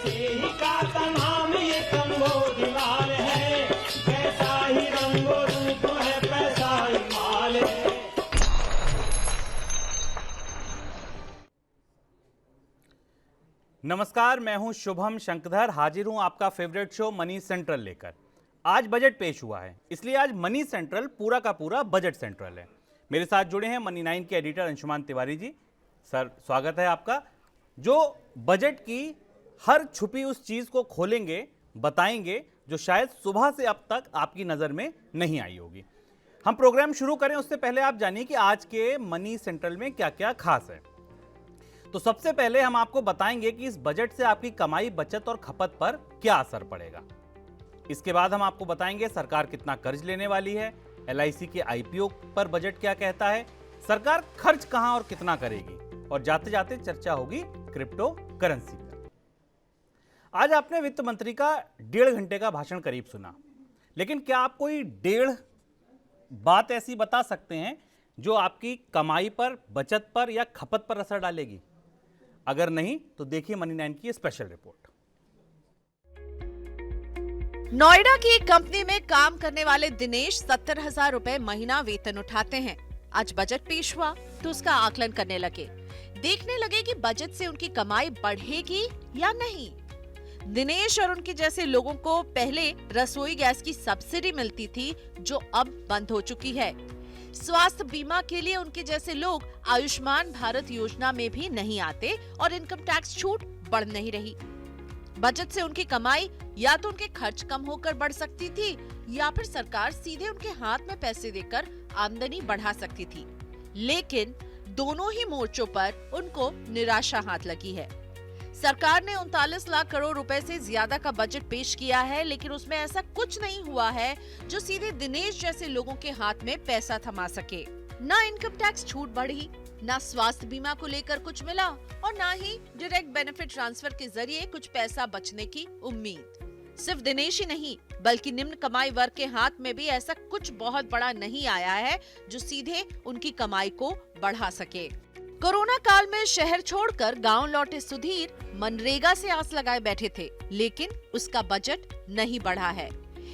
ऐसे ही का नाम ये कंबोज लाल है, जैसा ही रंगो रूप है पैसा ही माल है। नमस्कार, मैं हूं शुभम शंकधर, हाजिर हूं आपका फेवरेट शो मनी सेंट्रल लेकर। आज बजट पेश हुआ है, इसलिए आज मनी सेंट्रल पूरा का पूरा बजट सेंट्रल है। मेरे साथ जुड़े हैं मनी 9 के एडिटर अंशुमान तिवारी जी। सर, स्वागत है आपका। जो बजट की हर छुपी उस चीज को खोलेंगे, बताएंगे जो शायद सुबह से अब तक आपकी नजर में नहीं आई होगी। हम प्रोग्राम शुरू करें उससे पहले आप जानिए कि आज के मनी सेंट्रल में क्या क्या खास है। तो सबसे पहले हम आपको बताएंगे कि इस बजट से आपकी कमाई, बचत और खपत पर क्या असर पड़ेगा। इसके बाद हम आपको बताएंगे सरकार कितना कर्ज लेने वाली है, LIC के IPO पर बजट क्या कहता है, सरकार खर्च कहां और कितना करेगी, और जाते जाते चर्चा होगी क्रिप्टो करेंसी पर। आज आपने वित्त मंत्री का 1.5 घंटे का भाषण करीब सुना, लेकिन क्या आप कोई 1.5 बात ऐसी बता सकते हैं जो आपकी कमाई पर, बचत पर या खपत पर असर डालेगी? अगर नहीं तो देखिए मनी 9 की स्पेशल रिपोर्ट। नोएडा की एक कंपनी में काम करने वाले दिनेश 70,000 रुपए महीना वेतन उठाते हैं। आज बजट पेश हुआ तो उसका आकलन करने लगे, देखने लगे कि बजट से उनकी कमाई बढ़ेगी या नहीं। दिनेश और उनके जैसे लोगों को पहले रसोई गैस की सब्सिडी मिलती थी, जो अब बंद हो चुकी है। स्वास्थ्य बीमा के लिए उनके जैसे लोग आयुष्मान भारत योजना में भी नहीं आते और इनकम टैक्स छूट बढ़ नहीं रही। बजट से उनकी कमाई या तो उनके खर्च कम होकर बढ़ सकती थी, या फिर सरकार सीधे उनके हाथ में पैसे देकर आमदनी बढ़ा सकती थी। लेकिन दोनों ही मोर्चों पर उनको निराशा हाथ लगी है। सरकार ने 39 लाख करोड़ रुपए से ज्यादा का बजट पेश किया है, लेकिन उसमें ऐसा कुछ नहीं हुआ है जो सीधे दिनेश जैसे लोगों के हाथ में पैसा थमा सके। ना इनकम टैक्स छूट बढ़ी, ना स्वास्थ्य बीमा को लेकर कुछ मिला, और ना ही डायरेक्ट बेनिफिट ट्रांसफर के जरिए कुछ पैसा बचने की उम्मीद। सिर्फ दिनेश ही नहीं, बल्कि निम्न कमाई वर्ग के हाथ में भी ऐसा कुछ बहुत बड़ा नहीं आया है जो सीधे उनकी कमाई को बढ़ा सके। कोरोना काल में शहर छोड़कर गांव लौटे सुधीर मनरेगा से आस लगाए बैठे थे, लेकिन उसका बजट नहीं बढ़ा है।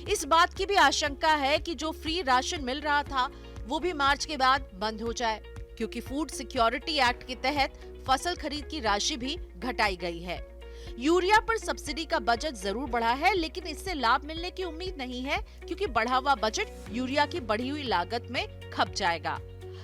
इस बात की भी आशंका है कि जो फ्री राशन मिल रहा था वो भी मार्च के बाद बंद हो जाए, क्योंकि फूड सिक्योरिटी एक्ट के तहत फसल खरीद की राशि भी घटाई गई है। यूरिया पर सब्सिडी का बजट जरूर बढ़ा है, लेकिन इससे लाभ मिलने की उम्मीद नहीं है, क्योंकि बढ़ा हुआ बजट यूरिया की बढ़ी हुई लागत में खप जाएगा।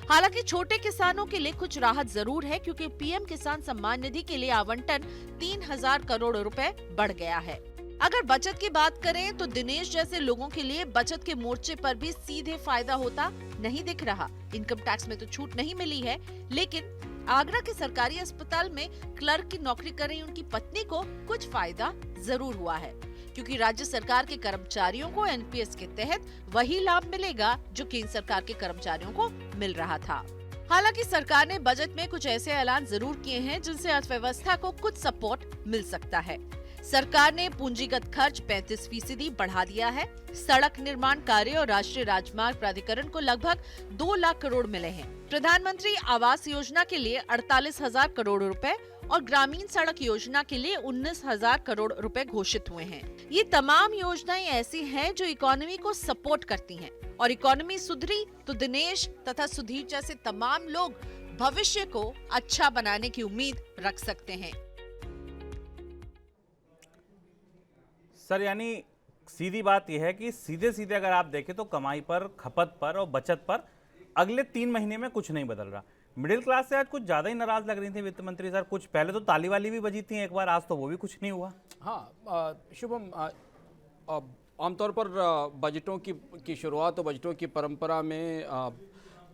हालांकि छोटे किसानों के लिए कुछ राहत जरूर है, क्योंकि PM किसान सम्मान निधि के लिए आवंटन 3,000 करोड़ रुपए बढ़ गया है। अगर बचत की बात करें तो दिनेश जैसे लोगों के लिए बचत के मोर्चे पर भी सीधे फायदा होता नहीं दिख रहा। इनकम टैक्स में तो छूट नहीं मिली है, लेकिन आगरा के सरकारी अस्पताल में क्लर्क की नौकरी कर रही उनकी पत्नी को कुछ फायदा जरूर हुआ है, क्योंकि राज्य सरकार के कर्मचारियों को NPS के तहत वही लाभ मिलेगा जो केंद्र सरकार के कर्मचारियों को मिल रहा था। हालांकि सरकार ने बजट में कुछ ऐसे ऐलान जरूर किए हैं जिनसे अर्थव्यवस्था को कुछ सपोर्ट मिल सकता है। सरकार ने पूंजीगत खर्च 35% बढ़ा दिया है। सड़क निर्माण कार्य और राष्ट्रीय राजमार्ग प्राधिकरण को लगभग 2 लाख करोड़ मिले हैं। प्रधानमंत्री आवास योजना के लिए 48,000 करोड़ रुपए और ग्रामीण सड़क योजना के लिए 19,000 करोड़ रुपए घोषित हुए हैं। ये तमाम योजनाएं ऐसी हैं जो इकोनॉमी को सपोर्ट करती हैं, और इकोनॉमी सुधरी तो दिनेश तथा सुधीर जैसे तमाम लोग भविष्य को अच्छा बनाने की उम्मीद रख सकते हैं। सर, यानी सीधी बात यह है कि सीधे सीधे अगर आप देखें तो कमाई पर, खपत पर और बचत पर अगले 3 महीने में कुछ नहीं बदल रहा। मिडिल क्लास से आज कुछ ज्यादा ही नाराज लग रही थी वित्त मंत्री सर। कुछ पहले तो ताली वाली भी बजी थी एक बार, आज तो वो भी कुछ नहीं हुआ। हाँ शुभम, आमतौर पर बजटों की शुरुआत और बजटों की परंपरा में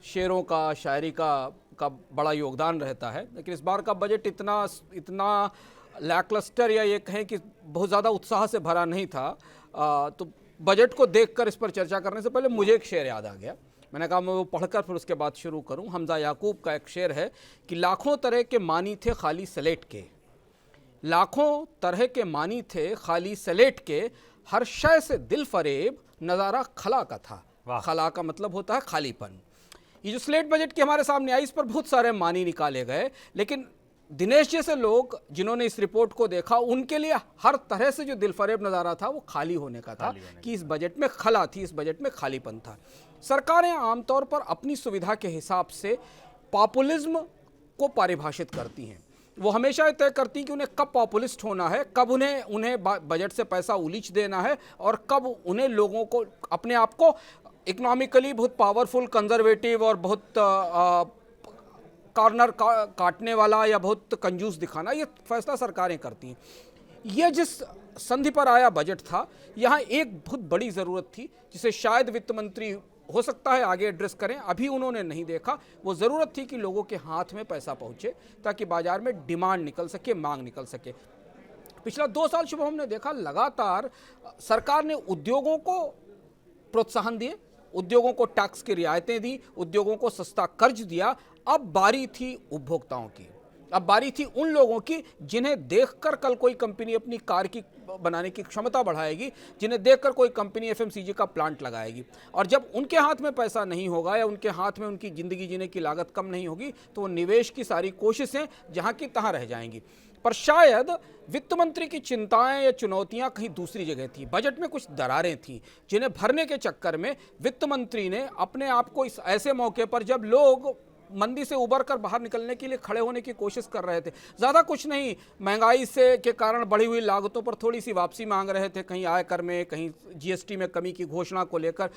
शेरों का, शायरी का बड़ा योगदान रहता है, लेकिन इस बार का बजट इतना लैकलस्टर या ये कहें कि बहुत ज़्यादा उत्साह से भरा नहीं था। तो बजट को देखकर इस पर चर्चा करने से पहले मुझे एक शेर याद आ गया। मैंने कहा मैं वो पढ़कर फिर उसके बाद शुरू करूं। हमजा याकूब का एक शेर है कि लाखों तरह के मानी थे खाली सलेट के, लाखों तरह के मानी थे खाली सलेट के, हर शय से दिल फरेब नज़ारा खला का था। खला का मतलब होता है खालीपन। ये जो स्लेट बजट के हमारे सामने आई, इस पर बहुत सारे मानी निकाले गए, लेकिन दिनेश जैसे लोग जिन्होंने इस रिपोर्ट को देखा, उनके लिए हर तरह से जो दिलफरेब नज़ारा था वो खाली होने का था कि इस बजट में खला थी, इस बजट में खालीपन था। सरकारें आमतौर पर अपनी सुविधा के हिसाब से पॉपुलिज्म को परिभाषित करती हैं। वो हमेशा ये तय करती हैं कि उन्हें कब पॉपुलिस्ट होना है, कब उन्हें बजट से पैसा उलीच देना है और कब उन्हें लोगों को अपने आप को इकोनॉमिकली बहुत पावरफुल, कंजर्वेटिव और बहुत कॉर्नर काटने वाला या बहुत कंजूस दिखाना, ये फैसला सरकारें करती हैं। ये जिस संधि पर आया बजट था, यहाँ एक बहुत बड़ी ज़रूरत थी जिसे शायद वित्त मंत्री हो सकता है आगे एड्रेस करें, अभी उन्होंने नहीं देखा। वो ज़रूरत थी कि लोगों के हाथ में पैसा पहुँचे ताकि बाजार में डिमांड निकल सके, मांग निकल सके। पिछला 2 साल शुभ हमने देखा लगातार सरकार ने उद्योगों को प्रोत्साहन दिए, उद्योगों को टैक्स की रियायतें दी, उद्योगों को सस्ता कर्ज दिया। अब बारी थी उपभोक्ताओं की, अब बारी थी उन लोगों की जिन्हें देखकर कल कोई कंपनी अपनी कार की बनाने की क्षमता बढ़ाएगी, जिन्हें देखकर कोई कंपनी एफएमसीजी का प्लांट लगाएगी। और जब उनके हाथ में पैसा नहीं होगा या उनके हाथ में उनकी ज़िंदगी जीने की लागत कम नहीं होगी, तो वो निवेश की सारी कोशिशें जहाँ की तहाँ रह जाएंगी। पर शायद वित्त मंत्री की चिंताएं या चुनौतियां कहीं दूसरी जगह थी। बजट में कुछ दरारें थीं जिन्हें भरने के चक्कर में वित्त मंत्री ने अपने आप को इस ऐसे मौके पर, जब लोग मंदी से उबर कर बाहर निकलने के लिए खड़े होने की कोशिश कर रहे थे, ज़्यादा कुछ नहीं, महंगाई से के कारण बढ़ी हुई लागतों पर थोड़ी सी वापसी मांग रहे थे, कहीं आयकर में, कहीं जीएसटी में कमी की घोषणा को लेकर,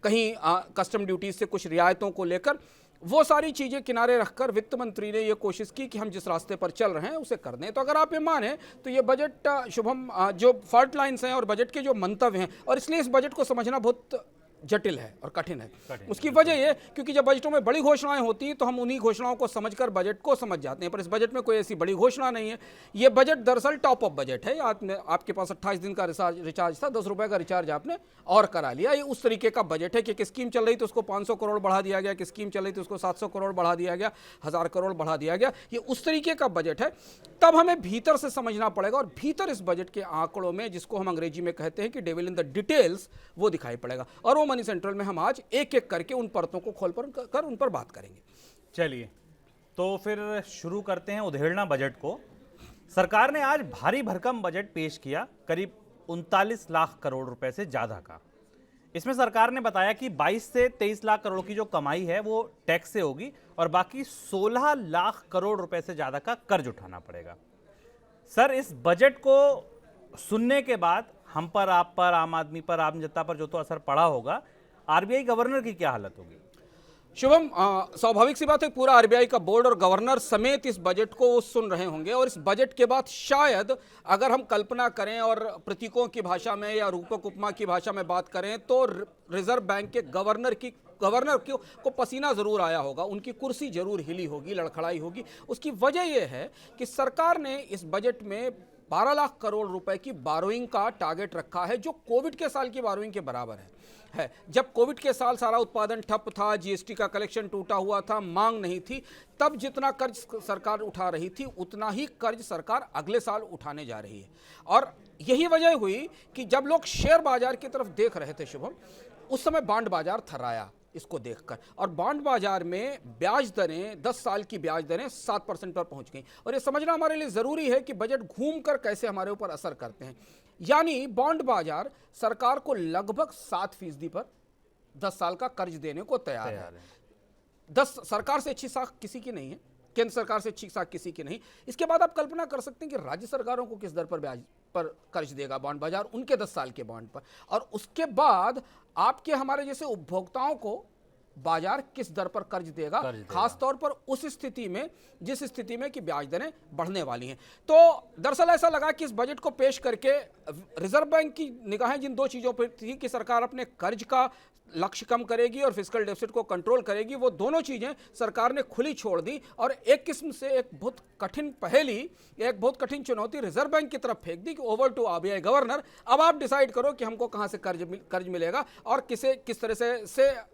कहीं कस्टम ड्यूटीज से कुछ रियायतों को लेकर, वो सारी चीज़ें किनारे रखकर वित्त मंत्री ने ये कोशिश की कि हम जिस रास्ते पर चल रहे हैं उसे कर दें। तो अगर आप ये माने तो ये बजट शुभम जो फॉल्ट लाइन्स हैं और बजट के जो मंतव्य हैं, और इसलिए इस बजट को समझना बहुत जटिल है और कठिन है। उसकी वजह ये क्योंकि जब बजटों में बड़ी घोषणाएं होती हैं तो हम उन्हीं घोषणाओं को समझकर बजट को समझ जाते हैं, पर इस बजट में कोई ऐसी बड़ी घोषणा नहीं है। ये बजट दरअसल टॉप अप बजट है। आपके पास 28 दिन का रिचार्ज था, 10 रुपए का रिचार्ज आपने और करा लिया। ये उस तरीके का बजट है कि एक स्कीम चल रही थी उसको 500 करोड़ बढ़ा दिया गया, कि स्कीम चल रही थी उसको 700 करोड़ बढ़ा दिया गया, 1000 करोड़ बढ़ा दिया गया। ये उस तरीके का बजट है। तब हमें भीतर से समझना पड़ेगा और भीतर इस बजट के आंकड़ों में, जिसको हम अंग्रेजी में कहते हैं कि डेविल इन द डिटेल्स, वो दिखाई पड़ेगा। और वो मनी सेंट्रल में हम आज एक एक करके उन परतों को खोल कर उन पर बात करेंगे। चलिए तो फिर शुरू करते हैं उधेड़ना बजट को। सरकार ने आज भारी भरकम बजट पेश किया, करीब 39 लाख करोड़ रुपए से ज्यादा का। इसमें सरकार ने बताया कि 22 से 23 लाख करोड़ की जो कमाई है वो टैक्स से होगी और बाकी 16 लाख करोड़ रुपए से ज्यादा का कर्ज उठाना पड़ेगा। सर, इस बजट को सुनने के बाद हम पर, आप पर, आम आदमी पर, आम जनता पर जो तो असर पड़ा होगा, आरबीआई गवर्नर की क्या हालत होगी? शुभम, स्वाभाविक सी बात है, पूरा आरबीआई का बोर्ड और गवर्नर समेत इस बजट को वो सुन रहे होंगे। और इस बजट के बाद शायद अगर हम कल्पना करें और प्रतीकों की भाषा में या रूपक उपमा की भाषा में बात करें तो रिजर्व बैंक के गवर्नर को पसीना जरूर आया होगा, उनकी कुर्सी जरूर हिली होगी, लड़खड़ाई होगी। उसकी वजह यह है कि सरकार ने इस बजट में 12 लाख करोड़ रुपए की बारोइंग का टारगेट रखा है, जो कोविड के साल की बारोइंग के बराबर है। जब कोविड के साल सारा उत्पादन ठप था, जीएसटी का कलेक्शन टूटा हुआ था, मांग नहीं थी, तब जितना कर्ज सरकार उठा रही थी उतना ही कर्ज सरकार अगले साल उठाने जा रही है। और यही वजह हुई कि जब लोग शेयर बाजार की तरफ देख रहे थे शुभम, उस समय बॉन्ड बाजार थर्राया इसको देखकर। और बॉन्ड बाजार में ब्याज दरें, 10 साल की ब्याज दरें 7% पर पहुंच गई। और ये समझना हमारे लिए ज़रूरी है कि बजट घूमकर कैसे हमारे ऊपर असर करते हैं। यानी बॉन्ड बाजार सरकार को लगभग 7% पर 10 साल का कर्ज देने को तैयार है। 10 सरकार से अच्छी साख किसी की नहीं है, केंद्र सरकार से अच्छी साख किसी की नहीं। इसके बाद आप कल्पना कर सकते हैं कि राज्य सरकारों को किस दर पर ब्याज पर कर्ज देगा बॉन्ड बाजार, उनके 10 साल के बॉन्ड पर। और उसके बाद आपके हमारे जैसे उपभोक्ताओं को बाजार किस दर पर कर्ज देगा, खास तौर पर उस स्थिति में, जिस स्थिति में कि ब्याज दरें बढ़ने वाली हैं। तो दरअसल ऐसा लगा कि इस बजट को पेश करके रिजर्व बैंक की निगाहें जिन 2 चीज़ों पर थी कि सरकार अपने कर्ज का लक्ष्य कम करेगी और फिस्कल डेफिसिट को कंट्रोल करेगी, वो दोनों चीज़ें सरकार ने खुली छोड़ दी। और एक किस्म से एक बहुत कठिन पहेली, एक बहुत कठिन चुनौती रिजर्व बैंक की तरफ फेंक दी कि ओवर टू आरबीआई गवर्नर, अब आप डिसाइड करो कि हमको कहाँ से कर्ज मिलेगा और किस तरह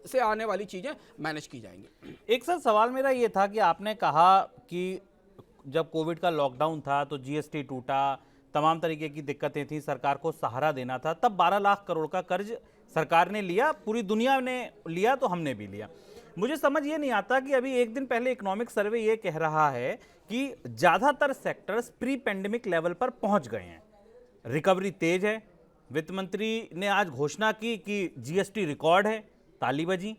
से आने वाली चीज़ें मैनेज की जाएंगी। एक सर सवाल मेरा ये था कि आपने कहा कि जब कोविड का लॉकडाउन था तो जीएसटी टूटा, तमाम तरीके की दिक्कतें थी, सरकार को सहारा देना था, तब 12 लाख करोड़ का कर्ज सरकार ने लिया, पूरी दुनिया ने लिया तो हमने भी लिया। मुझे समझ ये नहीं आता कि अभी एक दिन पहले इकोनॉमिक सर्वे ये कह रहा है कि ज्यादातर सेक्टर्स प्री पेंडेमिक लेवल पर पहुंच गए हैं, रिकवरी तेज है। वित्त मंत्री ने आज घोषणा की कि जीएसटी रिकॉर्ड है, ताली बजी।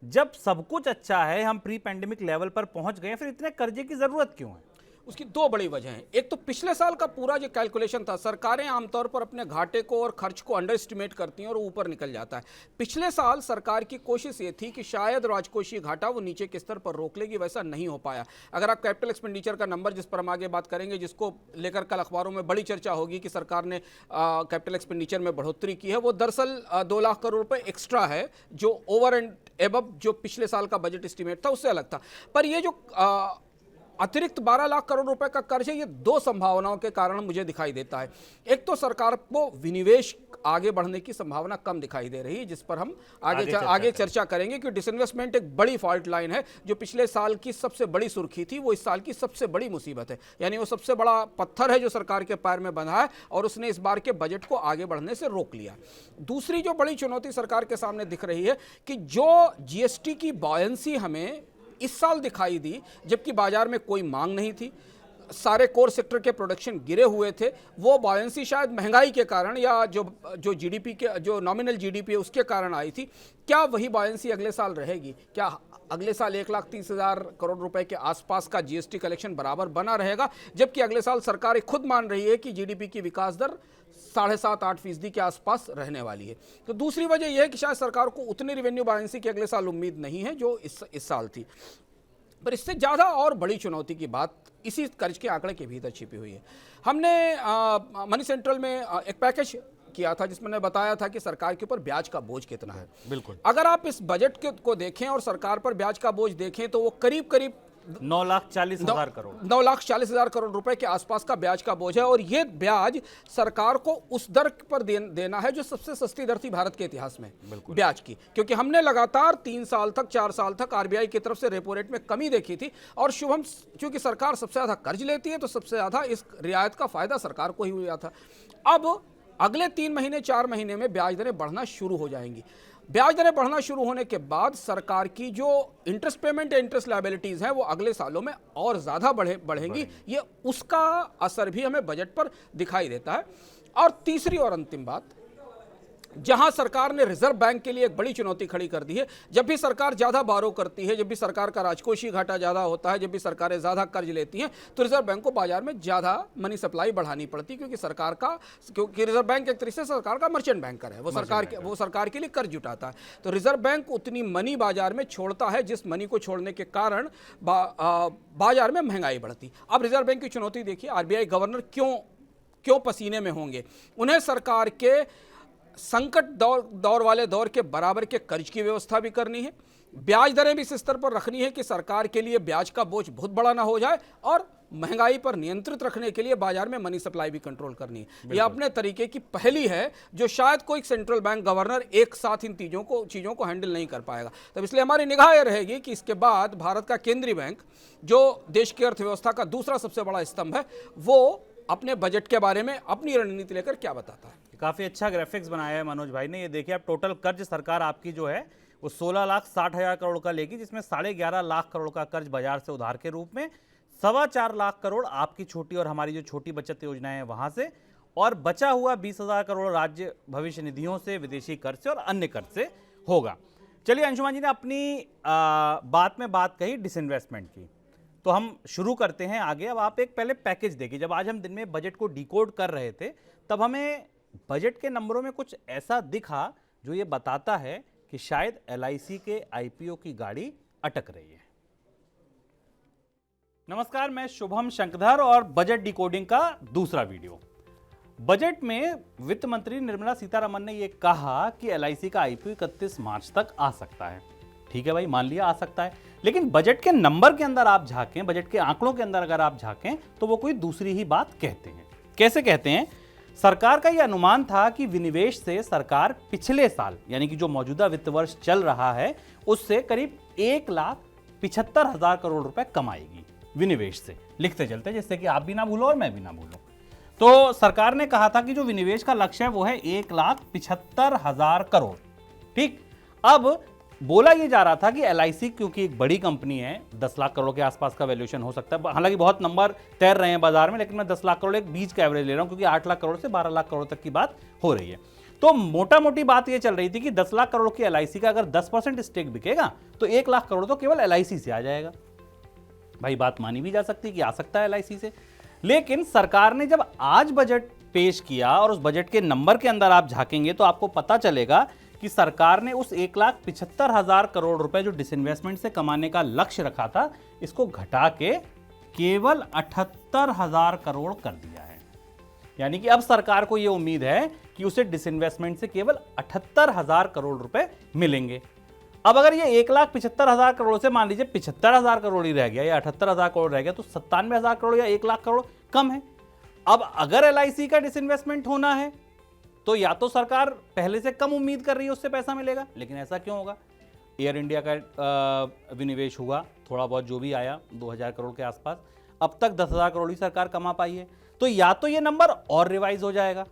जब सब कुछ अच्छा है, हम प्री पेंडेमिक लेवल पर पहुंच गए हैं, फिर इतने कर्जे की जरूरत क्यों है? उसकी दो बड़ी वजह हैं। एक तो पिछले साल का पूरा जो कैलकुलेशन था, सरकारें आमतौर पर अपने घाटे को और खर्च को अंडर एस्टिमेट करती हैं और ऊपर निकल जाता है। पिछले साल सरकार की कोशिश ये थी कि शायद राजकोषीय घाटा वो नीचे के स्तर पर रोक लेगी, वैसा नहीं हो पाया। अगर आप कैपिटल एक्सपेंडिचर का नंबर, जिस पर हम आगे बात करेंगे, जिसको लेकर कल अखबारों में बड़ी चर्चा होगी कि सरकार ने कैपिटल एक्सपेंडिचर में बढ़ोतरी की है, वो दरअसल 2 लाख करोड़ रुपए एक्स्ट्रा है, जो ओवर एंड एबव जो पिछले साल का बजट एस्टिमेट था उससे अलग था। पर ये जो अतिरिक्त 12 लाख करोड़ रुपए का कर्ज है, ये दो संभावनाओं के कारण मुझे दिखाई देता है। एक तो सरकार को विनिवेश आगे बढ़ने की संभावना कम दिखाई दे रही है, जिस पर हम आगे चर्चा करेंगे, कि डिसइन्वेस्टमेंट एक बड़ी फॉल्ट लाइन है, जो पिछले साल की सबसे बड़ी सुर्खी थी, वो इस साल की सबसे बड़ी मुसीबत है। यानी वो सबसे बड़ा पत्थर है जो सरकार के पैर में बंधा है और उसने इस बार के बजट को आगे बढ़ने से रोक लिया। दूसरी जो बड़ी चुनौती सरकार के सामने दिख रही है कि जो जीएसटी की बॉयंसी हमें इस साल दिखाई दी, जबकि बाजार में कोई मांग नहीं थी, सारे कोर सेक्टर के प्रोडक्शन गिरे हुए थे, वो बॉयंसी शायद महंगाई के कारण या जो जीडीपी के जो नॉमिनल जीडीपी है उसके कारण आई थी। क्या वही बॉयंसी अगले साल रहेगी? क्या अगले साल 1,30,000 करोड़ रुपए के आसपास का जीएसटी कलेक्शन बराबर बना रहेगा, जबकि अगले साल सरकार खुद मान रही है कि जीडीपी की विकास दर 7.5-8% के आसपास रहने वाली है? तो दूसरी वजह यह है कि शायद सरकार को उतनी रेवेन्यू बॉयंसी की अगले साल उम्मीद नहीं है जो इस साल थी। पर इससे ज़्यादा और बड़ी चुनौती की बात इसी कर्ज के आंकड़े के भीतर छिपी हुई है। हमने मनी सेंट्रल में एक पैकेज किया था जिसमें बताया था कि सरकार के ऊपर ब्याज का बोझ कितना है। बिल्कुल, अगर आप इस बजट को देखें और सरकार पर ब्याज का बोझ देखें तो वो करीब करीब 9,40,000 करोड़ 9,40,000 करोड़ रुपए के आसपास का ब्याज का बोझ है। और ये ब्याज सरकार को उस दर पर देना है जो सबसे सस्ती दर थी भारत के इतिहास में ब्याज की, क्योंकि हमने लगातार 3 साल तक 4 साल तक आरबीआई की तरफ से रेपो रेट में कमी देखी थी। और शुभम, चूंकि सरकार सबसे ज्यादा कर्ज लेती है तो सबसे ज्यादा इस रियायत का फायदा सरकार को ही हुआ था। अब अगले 3 महीने 4 महीने में ब्याज दरें बढ़ना शुरू हो जाएंगी। ब्याज दरें बढ़ना शुरू होने के बाद सरकार की जो इंटरेस्ट पेमेंट या इंटरेस्ट लायबिलिटीज हैं वो अगले सालों में और ज़्यादा बढ़ेंगी। ये उसका असर भी हमें बजट पर दिखाई देता है। और तीसरी और अंतिम बात, जहां सरकार ने रिजर्व बैंक के लिए एक बड़ी चुनौती खड़ी कर दी है। जब भी सरकार ज्यादा बारो करती है, जब भी सरकार का राजकोषीय घाटा ज्यादा होता है, जब भी सरकारें ज्यादा कर्ज लेती हैं, तो रिजर्व बैंक को बाजार में ज्यादा मनी सप्लाई बढ़ानी पड़ती है, क्योंकि रिजर्व बैंक एक तरीके से सरकार का मर्चेंट बैंकर है, वो सरकार के लिए कर्ज जुटाता है। तो रिजर्व बैंक उतनी मनी बाजार में छोड़ता है जिस मनी को छोड़ने के कारण बाजार में महंगाई बढ़ती। अब रिजर्व बैंक की चुनौती देखिए, आरबीआई गवर्नर क्यों पसीने में होंगे? उन्हें सरकार के संकट दौर वाले दौर के बराबर के कर्ज की व्यवस्था भी करनी है, ब्याज दरें भी इस स्तर पर रखनी है कि सरकार के लिए ब्याज का बोझ बहुत बड़ा ना हो जाए, और महंगाई पर नियंत्रित रखने के लिए बाजार में मनी सप्लाई भी कंट्रोल करनी है। यह अपने तरीके की पहली है जो शायद कोई सेंट्रल बैंक गवर्नर एक साथ इन चीज़ों को हैंडल नहीं कर पाएगा। तो इसलिए हमारी निगाह यह रहेगी कि इसके बाद भारत का केंद्रीय बैंक, जो देश की अर्थव्यवस्था का दूसरा सबसे बड़ा स्तंभ है, वो अपने बजट के बारे में अपनी रणनीति लेकर क्या बताता है। काफी अच्छा ग्राफिक्स बनाया है मनोज भाई ने। ये देखिए, आप टोटल कर्ज सरकार आपकी जो है वो 16,60,000 करोड़ का लेगी, जिसमें 11.5 लाख करोड़ का कर्ज बाजार से उधार के रूप में, 4.25 लाख करोड़ आपकी छोटी और हमारी जो छोटी बचत योजनाएं हैं वहां से, और बचा हुआ 20,000 करोड़ राज्य भविष्य निधियों से, विदेशी कर्ज से और अन्य कर्ज से होगा। चलिए, अंशुमान जी ने अपनी बात में बात कही डिसइन्वेस्टमेंट की, तो हम शुरू करते हैं आगे। अब आप एक पहले पैकेज देखिए। जब आज हम दिन में बजट को डिकोड कर रहे थे, तब हमें बजट के नंबरों में कुछ ऐसा दिखा जो ये बताता है कि शायद एलआईसी के आईपीओ की गाड़ी अटक रही है। नमस्कार, मैं शुभम शंकधर और बजट डिकोडिंग का दूसरा वीडियो। बजट में वित्त मंत्री निर्मला सीतारमण ने यह कहा कि एलआईसी का आईपीओ 31 मार्च तक आ सकता है। ठीक है भाई, मान लिया आ सकता है, लेकिन बजट के नंबर के अंदर आप झांकें, बजट के आंकड़ों के अंदर अगर आप झांकें, तो वो कोई दूसरी ही बात कहते हैं। कैसे कहते हैं? सरकार का यह अनुमान था कि विनिवेश से सरकार पिछले साल, यानी कि जो मौजूदा वित्त वर्ष चल रहा है, उससे करीब 1,75,000 करोड़ रुपए कमाएगी विनिवेश से। लिखते चलते, जिससे कि आप भी ना भूलो और मैं भी ना भूलूं। तो सरकार ने कहा था कि जो विनिवेश का लक्ष्य है वो है 1,75,000 करोड़। ठीक, अब बोला ये जा रहा था कि LIC क्योंकि एक बड़ी कंपनी है, 10 लाख करोड़ के आसपास का वैल्यूएशन हो सकता है, हालांकि बहुत नंबर तैर रहे हैं बाजार में, लेकिन मैं 10 लाख करोड़ एक बीच का एवरेज ले रहा हूं क्योंकि 8 लाख करोड़ से 12 लाख करोड़ तक की बात हो रही है। तो मोटा मोटी बात ये चल रही थी कि 10 लाख करोड़ की LIC का अगर 10% स्टेक बिकेगा तो 1 लाख करोड़ तो केवल LIC से आ जाएगा। भाई बात मानी भी जा सकती है कि आ सकता है LIC से, लेकिन सरकार ने जब आज बजट पेश किया और उस बजट के नंबर के अंदर आप झांकेंगे तो आपको पता चलेगा कि सरकार ने उस 1,75,000 करोड़ रुपए जो डिसइन्वेस्टमेंट से कमाने का लक्ष्य रखा था, इसको घटा के केवल 78,000 करोड़ कर दिया है। यानी कि अब सरकार को यह उम्मीद है कि उसे डिसइन्वेस्टमेंट से केवल 78,000 करोड़ रुपए मिलेंगे। अब अगर ये 1,75,000 करोड़ से मान लीजिए 75,000 करोड़ ही रह गया या 78,000 करोड़ रह गया तो 97,000 करोड़ या 1 लाख करोड़ कम है। अब अगर LIC का डिसइन्वेस्टमेंट होना है तो या तो सरकार पहले से कम उम्मीद कर रही है उससे पैसा मिलेगा, लेकिन ऐसा क्यों होगा? एयर इंडिया का विनिवेश हुआ, थोड़ा बहुत जो भी आया 2,000 करोड़ के आसपास, अब तक 10,000 करोड़ ही सरकार कमा पाई है। तो या तो ये नंबर और रिवाइज हो जाएगा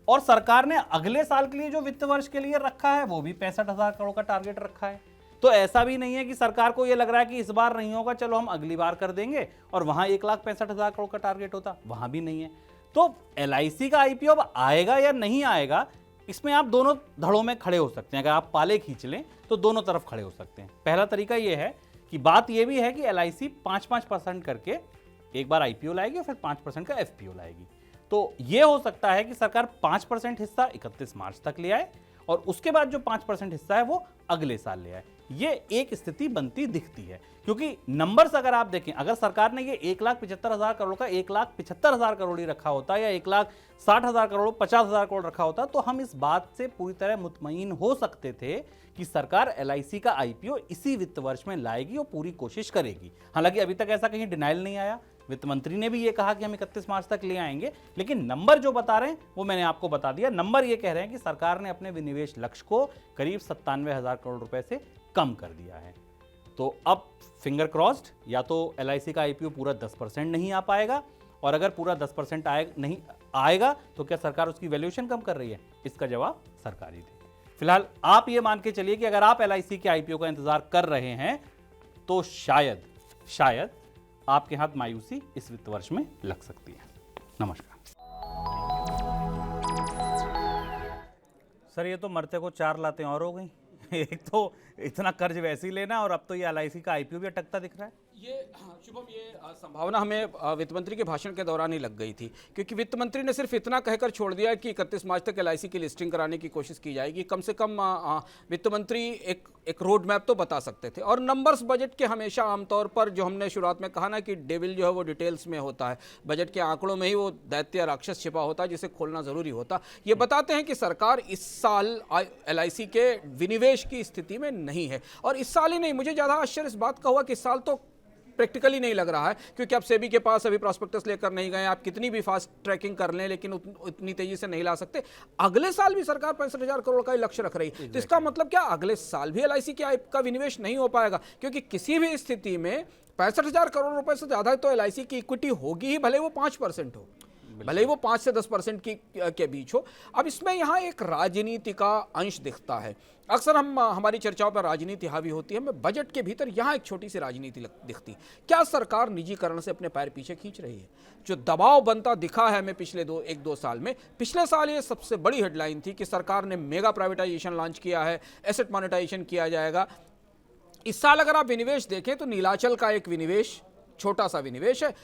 और सरकार ने अगले साल के लिए जो वित्त वर्ष के लिए रखा है वो भी 65,000 करोड़ का टारगेट रखा है। तो ऐसा भी नहीं है कि सरकार को ये लग रहा है कि इस बार नहीं होगा, चलो हम अगली बार कर देंगे, और वहां 1,65,000 करोड़ का टारगेट होता, वहां भी नहीं है। तो LIC का IPO अब आएगा या नहीं आएगा, इसमें आप दोनों धड़ों में खड़े हो सकते हैं। अगर आप पाले खींच लें तो दोनों तरफ खड़े हो सकते हैं। पहला तरीका यह है कि बात यह भी है कि LIC 5-5% करके एक बार IPO लाएगी और फिर 5% का FPO लाएगी। तो यह हो सकता है कि सरकार 5% हिस्सा 31 मार्च तक ले आए और उसके बाद जो 5% हिस्सा है वो अगले साल ले आए। ये एक स्थिति बनती दिखती है, क्योंकि नंबर्स अगर आप देखें, अगर सरकार ने ये 1,75,000 करोड़ का 1,75,000 करोड़ ही रखा होता या 1,60,000 करोड़ 50,000 करोड़ रखा होता तो हम इस बात से पूरी तरह मुतमईन हो सकते थे कि सरकार LIC का IPO इसी वित्त वर्ष में लाएगी और पूरी कोशिश करेगी। हालांकि अभी तक ऐसा कहीं डिनाइल नहीं आया, वित्त मंत्री ने भी ये कहा कि हम 31 मार्च तक ले आएंगे, लेकिन नंबर जो बता रहे हैं वो मैंने आपको बता दिया। नंबर ये कह रहे हैं कि सरकार ने अपने विनिवेश लक्ष्य को करीब 97,000 करोड़ रुपए से कम कर दिया है। तो अब फिंगर क्रॉस्ड, या तो LIC का IPO पूरा 10% नहीं आ पाएगा, और अगर पूरा 10% नहीं आएगा तो क्या सरकार उसकी वैल्यूएशन कम कर रही है? इसका जवाब सरकार ही दे। फिलहाल आप ये मान के चलिए कि अगर आप LIC के IPO का इंतजार कर रहे हैं तो शायद आपके हाथ मायूसी इस वित्त वर्ष में लग सकती है। नमस्कार। सर ये तो मरते को 4 लातें और हो गई। एक तो इतना कर्ज वैसे ही लेना, और अब तो ये LIC का IPO भी अटकता दिख रहा है। ये शुभम, ये संभावना हमें वित्त मंत्री के भाषण के दौरान ही लग गई थी, क्योंकि वित्त मंत्री ने सिर्फ इतना कहकर छोड़ दिया कि 31 मार्च तक LIC की लिस्टिंग कराने की कोशिश की जाएगी। कम से कम वित्त मंत्री एक रोड मैप तो बता सकते थे। और नंबर्स बजट के हमेशा आमतौर पर, जो हमने शुरुआत में कहा ना कि डेविल जो है वो डिटेल्स में होता है, बजट के आंकड़ों में ही वो दैत्य राक्षस छिपा होता है जिसे खोलना जरूरी होता। ये बताते हैं कि सरकार इस साल LIC के विनिवेश की स्थिति में नहीं है। और इस साल ही नहीं, मुझे ज़्यादा आश्चर्य इस बात का हुआ कि इस साल तो प्रैक्टिकली नहीं लग रहा है, क्योंकि आप सेबी के पास अभी प्रॉस्पेक्टस लेकर नहीं गए, आप कितनी भी फास्ट ट्रैकिंग कर लें लेकिन उतनी तेजी से नहीं ला सकते। अगले साल भी सरकार 65,000 करोड़ का ही लक्ष्य रख रही है। तो इसका मतलब क्या अगले साल भी LIC का विनिवेश नहीं हो पाएगा? क्योंकि किसी भी स्थिति में 65,000 करोड़ रुपए से ज्यादा तो LIC की इक्विटी होगी ही, भले वो 5% हो, भले ही वो 5 से 10% के बीच हो। अब इसमें यहाँ एक राजनीति का अंश दिखता है। अक्सर हमारी चर्चाओं पर राजनीति हावी होती है, मैं बजट के भीतर यहाँ एक छोटी सी राजनीति दिखती। क्या सरकार निजीकरण से अपने पैर पीछे खींच रही है? जो दबाव बनता दिखा है हमें पिछले 1-2 साल में, पिछले साल ये सबसे बड़ी हेडलाइन थी कि सरकार ने मेगा प्राइवेटाइजेशन लॉन्च किया है, एसेट मोनेटाइजेशन किया जाएगा। इस साल अगर आप विनिवेश देखें तो नीलाचल का एक विनिवेश, छोटा सा विनिवेश है।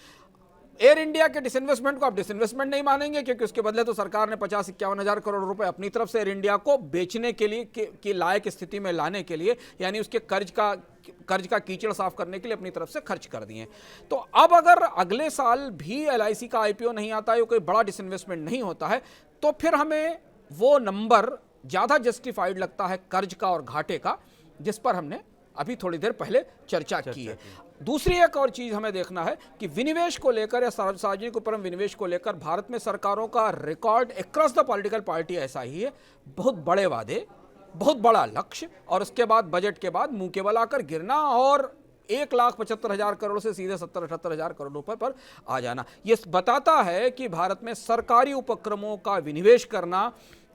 एयर इंडिया के डिसइन्वेस्टमेंट को आप डिसइन्वेस्टमेंट नहीं मानेंगे, क्योंकि उसके बदले तो सरकार ने 50-51 हज़ार करोड़ रुपए अपनी तरफ से एयर इंडिया को बेचने के लिए की लायक स्थिति में लाने के लिए, यानी उसके कर्ज का कीचड़ साफ करने के लिए अपनी तरफ से खर्च कर दिए। तो अब अगर अगले साल भी LIC का IPO नहीं आता है, कोई बड़ा डिसइन्वेस्टमेंट नहीं होता है, तो फिर हमें वो नंबर ज़्यादा जस्टिफाइड लगता है कर्ज का और घाटे का, जिस पर हमने अभी थोड़ी देर पहले चर्चा की है। दूसरी एक और चीज हमें देखना है कि विनिवेश को लेकर या सार्वजनिक उपक्रम विनिवेश को लेकर भारत में सरकारों का record across the political party ऐसा ही है। बहुत बड़े वादे, बहुत बड़ा लक्ष्य, और उसके बाद बजट के बाद मुंह के बल आकर गिरना और 1,75,000 करोड़ से सीधे 70-78,000 करोड़ रुपए पर आ जाना। ये बताता है कि भारत में सरकारी उपक्रमों का विनिवेश करना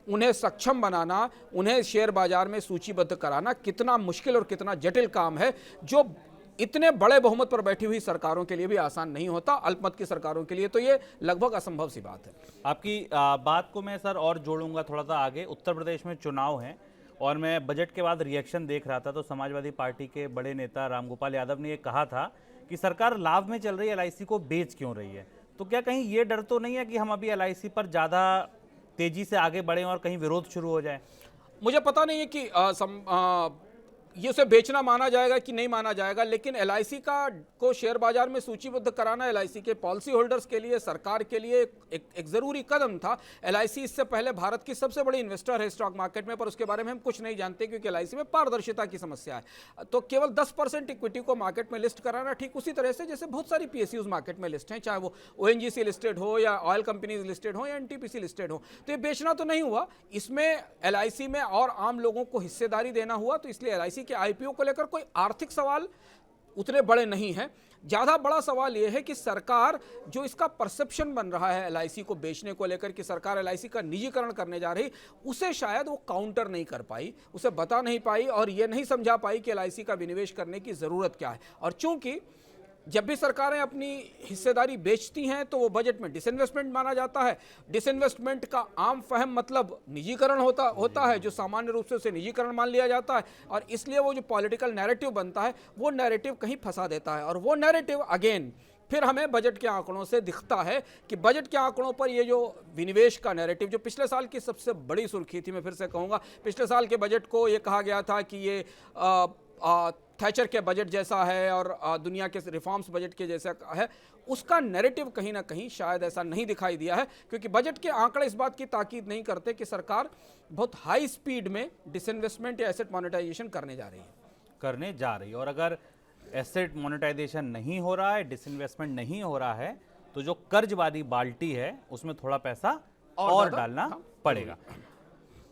उन्हें सक्षम बनाना, उन्हें शेयर बाजार में सूचीबद्ध कराना कितना मुश्किल और कितना जटिल काम है, जो इतने बड़े बहुमत पर बैठी हुई सरकारों के लिए भी आसान नहीं होता। अल्पमत की सरकारों के लिए तो ये लगभग असंभव सी बात है। आपकी बात को मैं सर और जोड़ूंगा थोड़ा सा आगे। उत्तर प्रदेश में चुनाव हैं और मैं बजट के बाद रिएक्शन देख रहा था तो समाजवादी पार्टी के बड़े नेता रामगोपाल यादव ने ये कहा था कि सरकार लाभ में चल रही एलआईसी को बेच क्यों रही है। तो क्या कहीं ये डर तो नहीं है कि हम अभी एलआईसी पर ज़्यादा तेजी से आगे बढ़ें और कहीं विरोध शुरू हो जाए? मुझे पता नहीं है कि ये उसे बेचना माना जाएगा कि नहीं माना जाएगा, लेकिन एलआईसी को शेयर बाजार में सूचीबद्ध कराना एलआईसी के पॉलिसी होल्डर्स के लिए, सरकार के लिए एक जरूरी कदम था। एलआईसी इससे पहले भारत की सबसे बड़ी इन्वेस्टर है स्टॉक मार्केट में, पर उसके बारे में हम कुछ नहीं जानते क्योंकि एलआईसी में पारदर्शिता की समस्या है। तो केवल 10% इक्विटी को मार्केट में लिस्ट कराना ठीक उसी तरह से जैसे बहुत सारी पीएसयूज मार्केट में लिस्ट हैं, चाहे वो ओएनजीसी लिस्टेड हो या ऑयल कंपनीज लिस्टेड हो या एनटीपीसी लिस्टेड हो। तो ये बेचना तो नहीं हुआ, इसमें एलआईसी में और आम लोगों को हिस्सेदारी देना हुआ। तो इसलिए एलआईसी के आईपीओ को लेकर कोई आर्थिक सवाल उतने बड़े नहीं हैं। ज़्यादा बड़ा सवाल यह है कि सरकार जो इसका परसेप्शन बन रहा है एलआईसी को बेचने को लेकर कि सरकार एलआईसी का निजीकरण करने जा रही, उसे शायद वो काउंटर नहीं कर पाई, उसे बता नहीं पाई और ये नहीं समझा पाई कि एलआईसी का विनिवेश करने की ज़रूरत क्या है। और चूंकि जब भी सरकारें अपनी हिस्सेदारी बेचती हैं तो वो बजट में डिसइन्वेस्टमेंट माना जाता है। डिसइन्वेस्टमेंट का आम फहम मतलब निजीकरण होता है, जो सामान्य रूप से उसे निजीकरण मान लिया जाता है। और इसलिए वो जो पॉलिटिकल नैरेटिव बनता है वो नैरेटिव कहीं फंसा देता है। और वो नैरेटिव अगेन फिर हमें बजट के आंकड़ों से दिखता है कि बजट के आंकड़ों पर ये जो विनिवेश का नैरेटिव, जो पिछले साल की सबसे बड़ी सुर्खी थी, मैं फिर से कहूँगा, पिछले साल के बजट को ये कहा गया था कि ये थैचर के बजट जैसा है और दुनिया के रिफॉर्म्स बजट के जैसा है। उसका नैरेटिव कहीं ना कहीं शायद ऐसा नहीं दिखाई दिया है, क्योंकि बजट के आंकड़े इस बात की ताकीद नहीं करते कि सरकार बहुत हाई स्पीड में डिसइन्वेस्टमेंट या एसेट मोनेटाइजेशन करने जा रही है। और अगर एसेट मोनेटाइजेशन नहीं हो रहा है, डिसइन्वेस्टमेंट नहीं हो रहा है, तो जो कर्जवादी बाल्टी है उसमें थोड़ा पैसा और डालना पड़ेगा।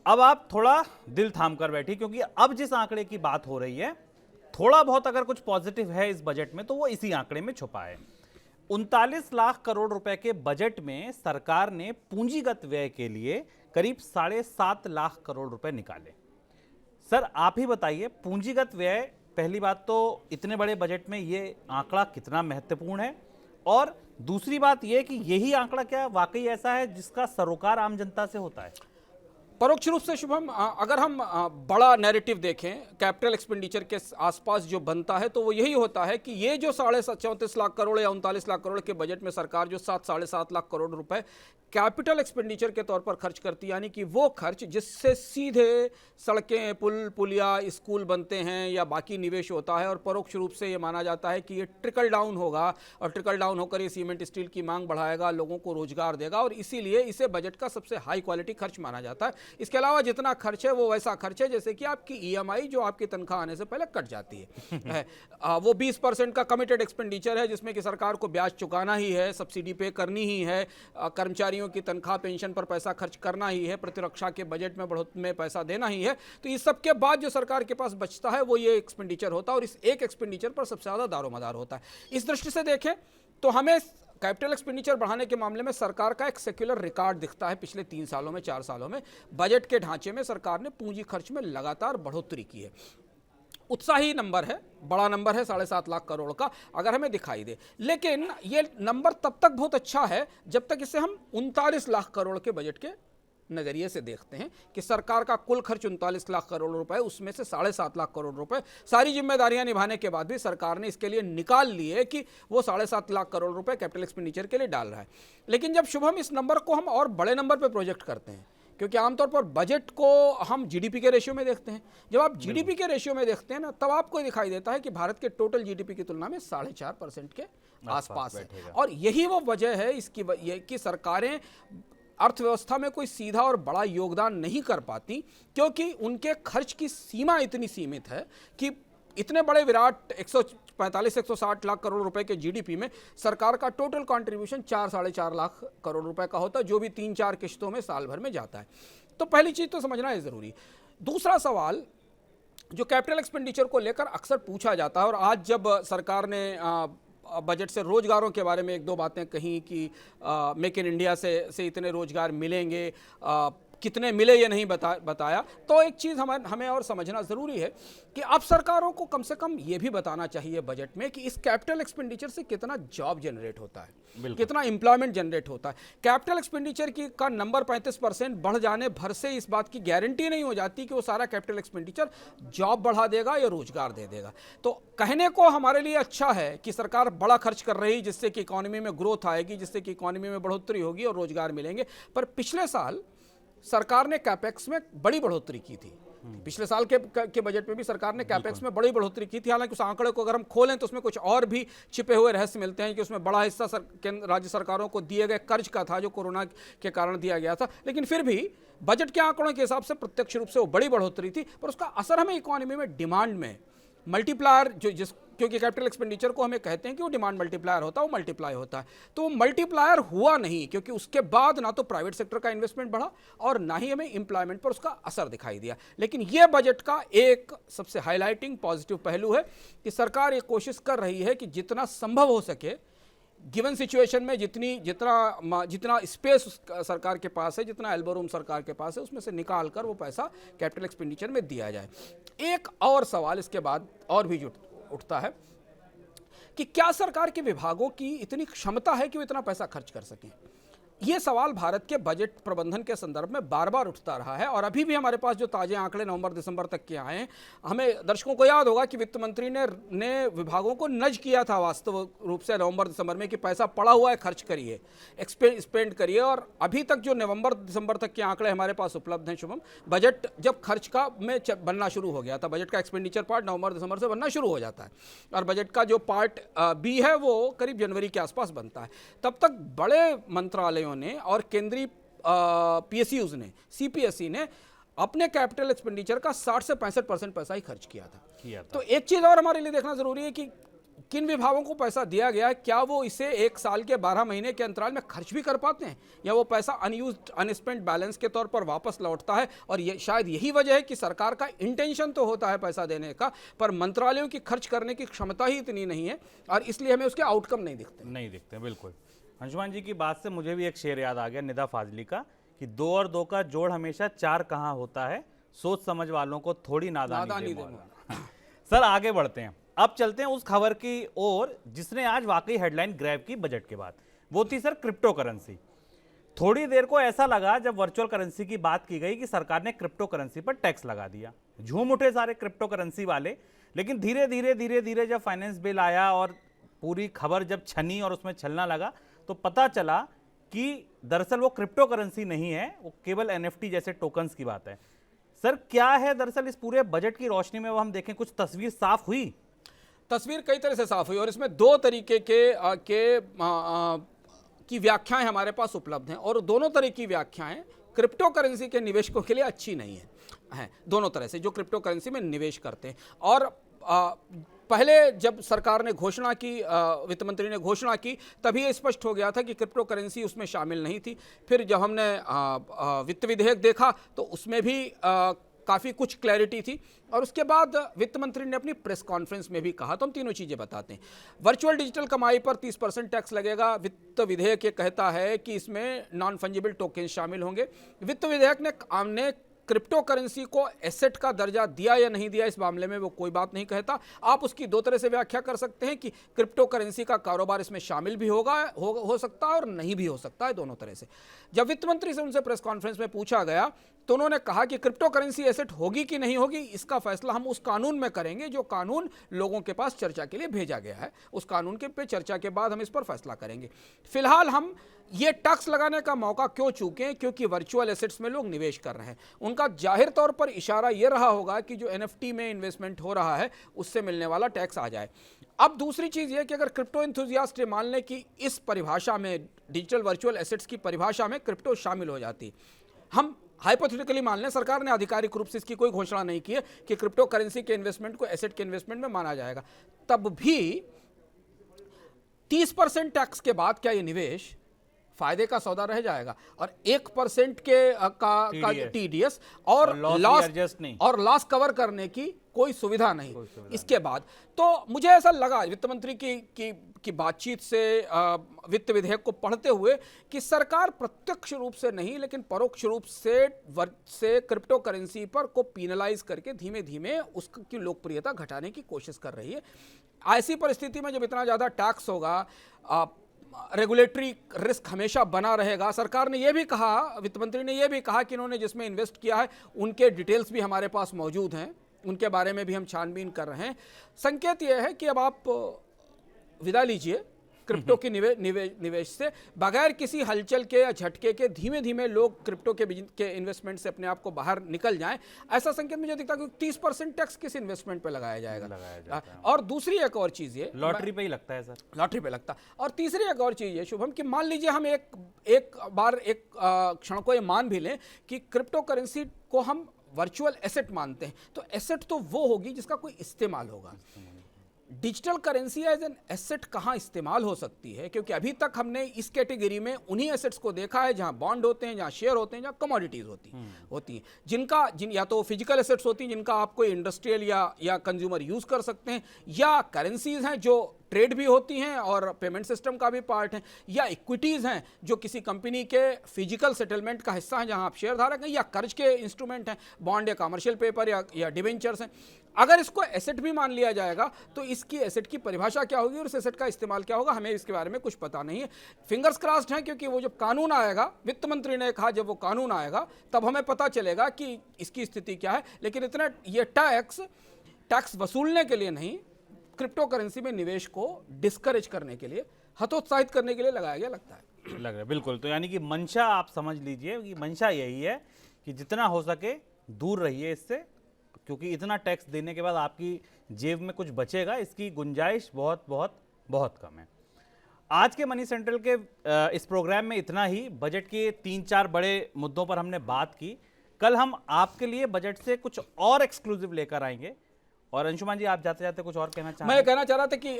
अब आप थोड़ा दिल थाम कर बैठिए, क्योंकि अब जिस आंकड़े की बात हो रही है, थोड़ा बहुत अगर कुछ पॉजिटिव है इस बजट में तो वो इसी आंकड़े में छुपा है। 39 लाख करोड़ रुपए के बजट में सरकार ने पूंजीगत व्यय के लिए करीब 7.5 लाख करोड़ रुपए निकाले। सर आप ही बताइए, पूंजीगत व्यय, पहली बात तो इतने बड़े बजट में ये आंकड़ा कितना महत्वपूर्ण है, और दूसरी बात यह कि यही आंकड़ा क्या वाकई ऐसा है जिसका सरोकार आम जनता से होता है? परोक्ष रूप से शुभम, अगर हम बड़ा नैरेटिव देखें कैपिटल एक्सपेंडिचर के आसपास जो बनता है तो वो यही होता है कि ये जो 34.5 लाख करोड़ या 39 लाख करोड़ के बजट में सरकार जो 7-7.5 लाख करोड़ रुपए कैपिटल एक्सपेंडिचर के तौर पर खर्च करती है, यानी कि वो खर्च जिससे सीधे सड़कें, पुल, पुलिया, स्कूल बनते हैं या बाकी निवेश होता है, और परोक्ष रूप से ये माना जाता है कि ये ट्रिकल डाउन होगा और ट्रिकल डाउन होकर ये सीमेंट स्टील की मांग बढ़ाएगा, लोगों को रोजगार देगा, और इसीलिए इसे बजट का सबसे हाई क्वालिटी खर्च माना जाता है। इसके अलावा जितना खर्च है वो वैसा खर्च है जैसे कि आपकी ईएमआई जो आपकी तनख्वाह आने से पहले कट जाती है। वो 20% का कमिटेड एक्सपेंडिचर है जिसमें कि सरकार को ब्याज चुकाना ही है, सब्सिडी पे करनी ही है, कर्मचारियों की तनख्वाह पेंशन पर पैसा खर्च करना ही है, प्रतिरक्षा के बजट में बढ़ोतरी में पैसा देना ही है। तो इस सब के बाद जो सरकार के पास बचता है वो ये एक्सपेंडिचर होता है, और इस एक एक्सपेंडिचर पर सबसे ज़्यादा दारोमदार होता है। इस दृष्टि से देखें तो हमें कैपिटल एक्सपेंडिचर बढ़ाने के मामले में सरकार का एक सेक्युलर रिकॉर्ड दिखता है। पिछले 3 सालों में, 4 सालों में बजट के ढांचे में सरकार ने पूंजी खर्च में लगातार बढ़ोतरी की है। उत्साही नंबर है, बड़ा नंबर है 7.5 लाख करोड़ का, अगर हमें दिखाई दे। लेकिन ये नंबर तब तक बहुत अच्छा है जब तक इसे हम 39 लाख करोड़ के बजट के नज़रिए से देखते हैं कि सरकार का कुल खर्च 39 लाख करोड़ रुपए, उसमें से 7.5 लाख करोड़ रुपए सारी जिम्मेदारियां निभाने के बाद भी सरकार ने इसके लिए निकाल लिए कि वो 7.5 लाख करोड़ रुपए कैपिटल एक्सपेंडिचर के लिए डाल रहा है। लेकिन जब शुभम इस नंबर को हम और बड़े नंबर पर प्रोजेक्ट करते हैं, क्योंकि आमतौर पर बजट को हम जीडीपी के रेशियो में देखते हैं, जब आप जीडीपी के रेशियो में देखते हैं ना, तब आपको दिखाई देता है कि भारत के टोटल जीडीपी की तुलना में 4.5% के आसपास है। और यही वो वजह है इसकी कि सरकारें अर्थव्यवस्था में कोई सीधा और बड़ा योगदान नहीं कर पाती, क्योंकि उनके खर्च की सीमा इतनी सीमित है कि इतने बड़े विराट 145-160 लाख करोड़ रुपए के जीडीपी में सरकार का टोटल कंट्रीब्यूशन 4-4.5 लाख करोड़ रुपए का होता है, जो भी 3-4 किश्तों में साल भर में जाता है। तो पहली चीज तो समझना है जरूरी। दूसरा सवाल जो कैपिटल एक्सपेंडिचर को लेकर अक्सर पूछा जाता है, और आज जब सरकार ने बजट से रोजगारों के बारे में 1-2 बातें कही कि मेक इन इंडिया से इतने रोजगार मिलेंगे, कितने मिले ये नहीं बताया। तो एक चीज़ हमें और समझना ज़रूरी है कि अब सरकारों को कम से कम ये भी बताना चाहिए बजट में कि इस कैपिटल एक्सपेंडिचर से कितना जॉब जनरेट होता है, कितना एम्प्लॉयमेंट जनरेट होता है। कैपिटल एक्सपेंडिचर का नंबर 35% बढ़ जाने भर से इस बात की गारंटी नहीं हो जाती कि वो सारा कैपिटल एक्सपेंडिचर जॉब बढ़ा देगा या रोजगार दे देगा। तो कहने को हमारे लिए अच्छा है कि सरकार बड़ा खर्च कर रही, जिससे कि इकोनॉमी में ग्रोथ आएगी, जिससे कि इकोनॉमी में बढ़ोतरी होगी और रोजगार मिलेंगे। पर पिछले साल सरकार ने कैपेक्स में बड़ी बढ़ोतरी की थी। पिछले साल के बजट में भी सरकार ने कैपेक्स में बड़ी बढ़ोतरी की थी। हालांकि उस आंकड़े को अगर हम खोलें तो उसमें कुछ और भी छिपे हुए रहस्य मिलते हैं कि उसमें बड़ा हिस्सा राज्य सरकारों को दिए गए कर्ज का था, जो कोरोना के कारण दिया गया था। लेकिन फिर भी बजट के आंकड़ों के हिसाब से प्रत्यक्ष रूप से वो बड़ी बढ़ोतरी थी, पर उसका असर हमें इकोनॉमी में डिमांड में मल्टीप्लायर क्योंकि कैपिटल एक्सपेंडिचर को हमें कहते हैं कि वो डिमांड मल्टीप्लायर होता है, वो मल्टीप्लाई होता है। तो वो मल्टीप्लायर हुआ नहीं, क्योंकि उसके बाद ना तो प्राइवेट सेक्टर का इन्वेस्टमेंट बढ़ा और ना ही हमें एम्प्लॉयमेंट पर उसका असर दिखाई दिया। लेकिन ये बजट का एक सबसे हाईलाइटिंग पॉजिटिव पहलू है कि सरकार ये कोशिश कर रही है कि जितना संभव हो सके गिवन सिचुएशन में जितना स्पेस सरकार के पास है, जितना एल्बो रूम सरकार के पास है, उसमें से निकाल कर वो पैसा कैपिटल एक्सपेंडिचर में दिया जाए। एक और सवाल इसके बाद और भी उठता है कि क्या सरकार के विभागों की इतनी क्षमता है कि वो इतना पैसा खर्च कर सकें। ये सवाल भारत के बजट प्रबंधन के संदर्भ में बार बार उठता रहा है और अभी भी हमारे पास जो ताजे आंकड़े नवंबर दिसंबर तक के आए हैं, हमें दर्शकों को याद होगा कि वित्त मंत्री ने विभागों को नज किया था वास्तव रूप से नवंबर दिसंबर में कि पैसा पड़ा हुआ है, खर्च करिए, स्पेंड करिए। और अभी तक जो नवंबर दिसंबर तक के आंकड़े हमारे पास उपलब्ध हैं शुभम, बजट जब खर्च का में बनना शुरू हो गया था, बजट का एक्सपेंडिचर पार्ट नवंबर दिसंबर से बनना शुरू हो जाता है और बजट का जो पार्ट बी है वो करीब जनवरी के आसपास बनता है। तब तक बड़े मंत्रालयों ने और केंद्रीय पीएसयूज ने, सीपीएसई ने अपने कैपिटल एक्सपेंडिचर का 60 से 65% पैसा ही खर्च किया था। तो एक चीज और हमारे लिए देखना जरूरी है कि किन विभागों को पैसा दिया गया है, क्या वो इसे एक साल के 12 महीने के अंतराल में खर्च भी कर पाते हैं या वो पैसा अनयूज्ड अनस्पेंट बैलेंस के तौर पर वापस लौटता है। और ये शायद यही वजह है कि सरकार का इंटेंशन तो होता है पैसा देने का, पर मंत्रालयों की खर्च करने की क्षमता ही इतनी नहीं है और इसलिए हमें उसके आउटकम नहीं दिखते। बिल्कुल। अंशुमान जी की बात से मुझे भी एक शेर याद आ गया निदा फाजली का कि 2 और 2 का जोड़ हमेशा 4 कहाँ होता है, सोच समझ वालों को थोड़ी नादानी दे मौला। सर आगे बढ़ते हैं, अब चलते हैं उस खबर की ओर जिसने आज वाकई हेडलाइन ग्रैब की बजट के बाद। वो थी सर क्रिप्टो करेंसी। थोड़ी देर को ऐसा लगा जब वर्चुअल करेंसी की बात की गई कि सरकार ने क्रिप्टो करेंसी पर टैक्स लगा दिया, झूम उठे सारे क्रिप्टो करेंसी वाले। लेकिन धीरे धीरे जब फाइनेंस बिल आया और पूरी खबर जब छनी और उसमें छलना लगा तो पता चला कि दरअसल वो क्रिप्टो करेंसी नहीं है, वो केवल एनएफटी जैसे टोकन्स की बात है। सर क्या है दरअसल इस पूरे बजट की रोशनी में वो हम देखें कुछ तस्वीर साफ हुई? तस्वीर कई तरह से साफ हुई और इसमें 2 तरीके की व्याख्याएं हमारे पास उपलब्ध हैं और दोनों तरह की व्याख्याएं क्रिप्टो करेंसी के निवेशकों के लिए अच्छी नहीं है। दोनों तरह से जो क्रिप्टो करेंसी में निवेश करते हैं। और पहले जब सरकार ने घोषणा की, वित्त मंत्री ने घोषणा की, तभी ये स्पष्ट हो गया था कि क्रिप्टो करेंसी उसमें शामिल नहीं थी। फिर जब हमने वित्त विधेयक देखा तो उसमें भी काफ़ी कुछ क्लैरिटी थी और उसके बाद वित्त मंत्री ने अपनी प्रेस कॉन्फ्रेंस में भी कहा। तो हम तीनों चीज़ें बताते हैं। वर्चुअल डिजिटल कमाई पर 30% टैक्स लगेगा। वित्त विधेयक ये कहता है कि इसमें नॉन फंजिबल टोकन शामिल होंगे। वित्त विधेयक ने क्रिप्टो करेंसी को एसेट का दर्जा दिया या नहीं दिया, इस मामले में वो कोई बात नहीं कहता। आप उसकी 2 तरह से व्याख्या कर सकते हैं कि क्रिप्टो करेंसी का कारोबार इसमें शामिल भी हो सकता है और नहीं भी हो सकता है, दोनों तरह से। जब वित्त मंत्री से उनसे प्रेस कॉन्फ्रेंस में पूछा गया तो उन्होंने कहा कि क्रिप्टो करेंसी एसेट होगी कि नहीं होगी इसका फैसला हम उस कानून में करेंगे जो कानून लोगों के पास चर्चा के लिए भेजा गया है। उस कानून के पे चर्चा के बाद हम इस पर फैसला करेंगे। फिलहाल हम ये टैक्स लगाने का मौका क्यों चूकें, क्योंकि वर्चुअल एसेट्स में लोग निवेश कर रहे हैं। उनका जाहिर तौर पर इशारा ये रहा होगा कि जो एनएफटी में इन्वेस्टमेंट हो रहा है उससे मिलने वाला टैक्स आ जाए। अब दूसरी चीज़ ये कि अगर क्रिप्टो एंथुजियास्ट मान लें कि इस परिभाषा में, डिजिटल वर्चुअल एसेट्स की परिभाषा में क्रिप्टो शामिल हो जाती, हम हाइपोथेटिकली मान लें, सरकार ने आधिकारिक रूप से इसकी कोई घोषणा नहीं की है कि क्रिप्टो करेंसी के इन्वेस्टमेंट को एसेट के इन्वेस्टमेंट में माना जाएगा, तब भी 30% टैक्स के बाद क्या ये निवेश फायदे का सौदा रह जाएगा और 1% का टीडीएस और लॉस कवर करने की कोई सुविधा नहीं। इसके बाद तो मुझे ऐसा लगा वित्त मंत्री की बातचीत से वित्त विधेयक को पढ़ते हुए कि सरकार प्रत्यक्ष रूप से नहीं लेकिन परोक्ष रूप से क्रिप्टो करेंसी पर को पीनलाइज करके धीमे धीमे उसकी लोकप्रियता घटाने की कोशिश कर रही है। ऐसी परिस्थिति में जब इतना ज़्यादा टैक्स होगा, रेगुलेटरी रिस्क हमेशा बना रहेगा। सरकार ने यह भी कहा, वित्त मंत्री ने यह भी कहा कि इन्होंने जिसमें इन्वेस्ट किया है उनके डिटेल्स भी हमारे पास मौजूद हैं, उनके बारे में भी हम छानबीन कर रहे हैं। संकेत यह है कि अब आप विदा लीजिए क्रिप्टो की निवेश से, बगैर किसी हलचल के या झटके के धीमे धीमे लोग क्रिप्टो के इन्वेस्टमेंट से अपने आप को बाहर निकल जाएं। ऐसा संकेत मुझे दिखता है कि 30% टैक्स किस इन्वेस्टमेंट पे लगाया जाएगा। और दूसरी एक और चीज ये लॉटरी पे ही लगता है सर, लॉटरी पे लगता। और तीसरी एक और चीज ये शुभम कि मान लीजिए हम एक क्षण को ये मान भी लें कि क्रिप्टो करेंसी को हम वर्चुअल एसेट मानते हैं, तो एसेट तो वो होगी जिसका कोई इस्तेमाल होगा। Digital currency as an asset कहाँ इस्तेमाल हो सकती है, क्योंकि अभी तक हमने इस कैटेगरी में उन्हीं एसेट्स को देखा है जहां बॉन्ड होते हैं, जहां शेयर होते हैं, जहां कमोडिटीज होती हैं, या तो फिजिकल एसेट्स होती हैं जिनका आप कोई इंडस्ट्रियल या कंज्यूमर यूज कर सकते हैं, या करेंसीज हैं जो ट्रेड भी होती हैं और पेमेंट सिस्टम का भी पार्ट है, या इक्विटीज़ हैं जो किसी कंपनी के फिजिकल सेटलमेंट का हिस्सा हैं जहां आप शेयर धारक हैं, या कर्ज के इंस्ट्रूमेंट हैं, बॉन्ड या कमर्शियल पेपर या डिबेंचर्स हैं। अगर इसको एसेट भी मान लिया जाएगा तो इसकी एसेट की परिभाषा क्या होगी और इस एसेट का इस्तेमाल क्या होगा, हमें इसके बारे में कुछ पता नहीं है। फिंगर्स क्रॉस्ड हैं, क्योंकि वो जब कानून आएगा, वित्त मंत्री ने कहा जब वो कानून आएगा तब हमें पता चलेगा कि इसकी स्थिति क्या है। लेकिन इतना ये टैक्स वसूलने के लिए नहीं, क्रिप्टो करेंसी में निवेश को डिस्करेज करने के लिए, हतोत्साहित करने के लिए लगाया गया लगता है। लग रहा है बिल्कुल। तो यानी कि मंशा आप समझ लीजिए कि मंशा यही है कि जितना हो सके दूर रहिए इससे, क्योंकि इतना टैक्स देने के बाद आपकी जेब में कुछ बचेगा, इसकी गुंजाइश बहुत बहुत बहुत कम है। आज के मनी सेंट्रल के इस प्रोग्राम में इतना ही। बजट के 3-4 बड़े मुद्दों पर हमने बात की। कल हम आपके लिए बजट से कुछ और एक्सक्लूसिव लेकर आएंगे। और अंशुमान जी, आप जाते जाते कुछ और कहना चाहेंगे? मैं कहना चाह रहा था कि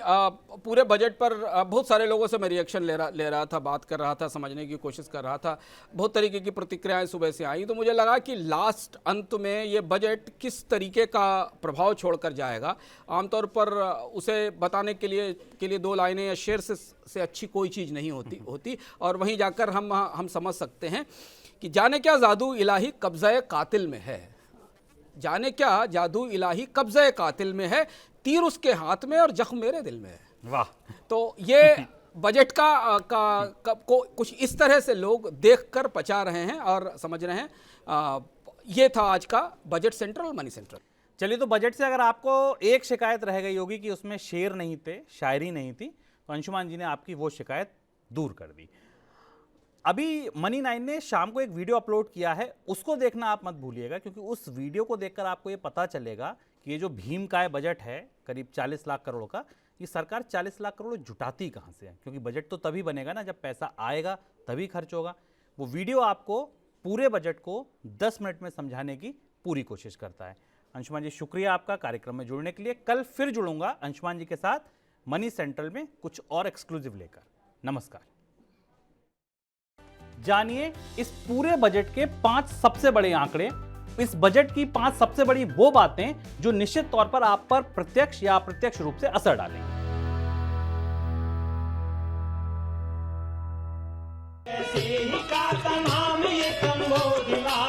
पूरे बजट पर बहुत सारे लोगों से मैं रिएक्शन ले रहा था, बात कर रहा था, समझने की कोशिश कर रहा था। बहुत तरीके की प्रतिक्रियाएं सुबह से आई, तो मुझे लगा कि लास्ट अंत में ये बजट किस तरीके का प्रभाव छोड़कर जाएगा। आमतौर पर उसे बताने के लिए 2 लाइनें या शेर से अच्छी कोई चीज़ नहीं होती और वहीं जाकर हम समझ सकते हैं कि जाने क्या जादू इलाही कब्ज़े कातिल में है, जाने क्या जादू इलाही कब्ज़े कातिल में है, तीर उसके हाथ में और जख्म मेरे दिल में है। वाह। तो ये बजट को कुछ इस तरह से लोग देखकर पचा रहे हैं और समझ रहे हैं। ये था आज का बजट सेंट्रल मनी सेंट्रल। चलिए, तो बजट से अगर आपको एक शिकायत रह गई होगी कि उसमें शेर नहीं थे, शायरी नहीं थी, तो अंशुमान जी ने आपकी वो शिकायत दूर कर दी। अभी मनी 9 ने शाम को एक वीडियो अपलोड किया है, उसको देखना आप मत भूलिएगा, क्योंकि उस वीडियो को देखकर आपको ये पता चलेगा कि ये जो भीम काय बजट है करीब 40 लाख करोड़ का, ये सरकार 40 लाख करोड़ जुटाती कहाँ से है, क्योंकि बजट तो तभी बनेगा ना जब पैसा आएगा तभी खर्च होगा। वो वीडियो आपको पूरे बजट को 10 मिनट में समझाने की पूरी कोशिश करता है। अंशुमान जी, शुक्रिया आपका कार्यक्रम में जुड़ने के लिए। कल फिर जुड़ूंगा अंशुमान जी के साथ मनी सेंट्रल में कुछ और एक्सक्लूसिव लेकर। नमस्कार। जानिए इस पूरे बजट के 5 सबसे बड़े आंकड़े, इस बजट की 5 सबसे बड़ी वो बातें जो निश्चित तौर पर आप पर प्रत्यक्ष या अप्रत्यक्ष रूप से असर डालेंगे। ऐसे ही का नाम ये कंबोज लाल